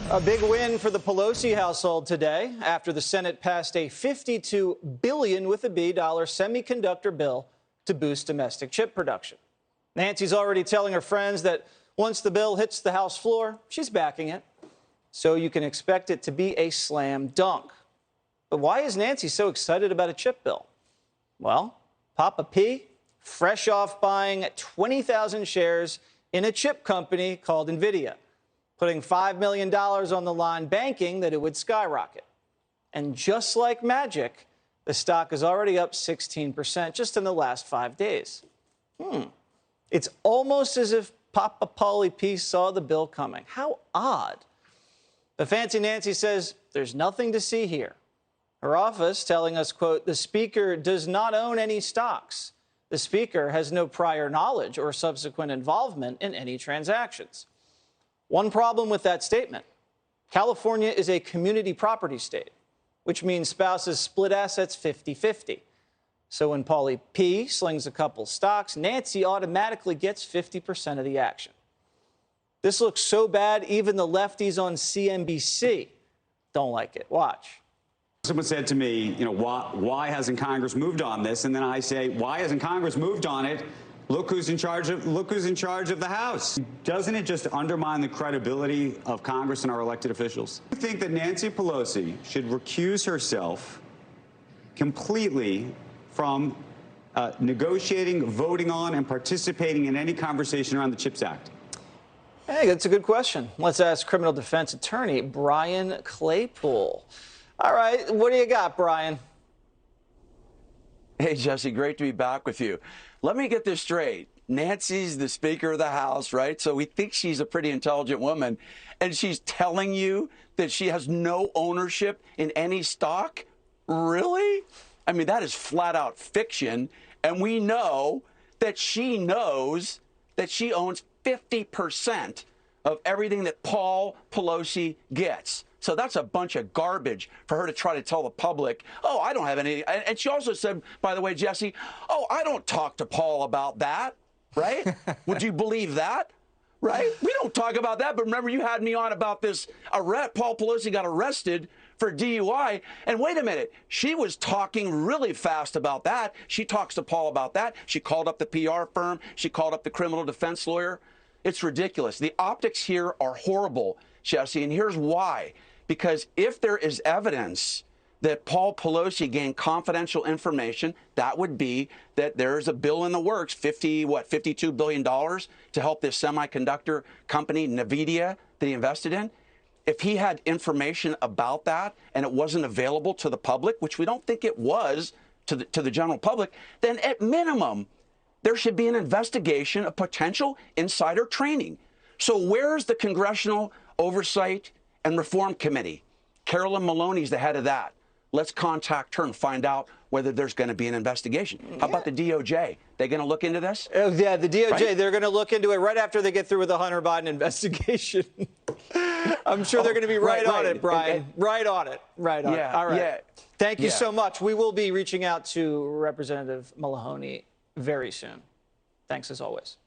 A big win for the Pelosi household today after the Senate passed a $52 billion with a B semiconductor bill to boost domestic chip production. Nancy's already telling her friends that once the bill hits the House floor, she's backing it. So you can expect it to be a slam dunk. But why is Nancy so excited about a chip bill? Well, Papa P, fresh off buying 20,000 shares in a chip company called NVIDIA, putting $5 million on the line, banking that it would skyrocket. And just like magic, the stock is already up 16% just in the last 5 days. It's almost as if Papa Paulie P saw the bill coming. How odd. But Fancy Nancy says there's nothing to see here. Her office telling us, quote, the Speaker does not own any stocks. The Speaker has no prior knowledge or subsequent involvement in any transactions. One problem with that statement: California is a community property state, which means spouses split assets 50-50. So when Paulie P slings a couple stocks, Nancy automatically gets 50% of the action. This looks so bad, even the lefties on CNBC don't like it. Watch. Someone said to me, why hasn't Congress moved on this? And then I say, why hasn't Congress moved on it? Look who's in charge of the House. Doesn't it just undermine the credibility of Congress and our elected officials? I think that Nancy Pelosi should recuse herself completely from negotiating, voting on, and participating in any conversation around the CHIPS Act. Hey, that's a good question. Let's ask criminal defense attorney Brian Claypool. All right, what do you got, Brian? Hey, Jesse, great to be back with you. Let me get this straight. Nancy's the Speaker of the House, right? So we think she's a pretty intelligent woman, and she's telling you that she has no ownership in any stock? Really? I mean, that is flat out fiction, and we know that she knows that she owns 50% of everything that Paul Pelosi gets. So that's a bunch of garbage for her to try to tell the public, oh, I don't have any. And she also said, by the way, Jesse, oh, I don't talk to Paul about that, right? Would you believe that? Right? We don't talk about that. But remember, you had me on about this arrest. Paul Pelosi got arrested for DUI. And wait a minute, she was talking really fast about that. She talks to Paul about that. She called up the PR firm. She called up the criminal defense lawyer. It's ridiculous. The optics here are horrible, Jesse, and here's why. Because if there is evidence that Paul Pelosi gained confidential information, that would be that there's a bill in the works, $52 billion to help this semiconductor company, NVIDIA, that he invested in. If he had information about that and it wasn't available to the public, which we don't think it was to the general public, then at minimum, there should be an investigation of potential insider trading. So where's the Congressional Oversight and Reform Committee? Carolyn Maloney's the head of that. Let's contact her and find out whether there's going to be an investigation. How about the DOJ? They going to look into this? Oh, yeah, the DOJ, right? They're going to look into it right after they get through with the Hunter Biden investigation. I'm sure they're going to be right on it, Brian. Right on it. Right on it. All right. Yeah. Thank you so much. We will be reaching out to Representative Maloney very soon. Thanks as always.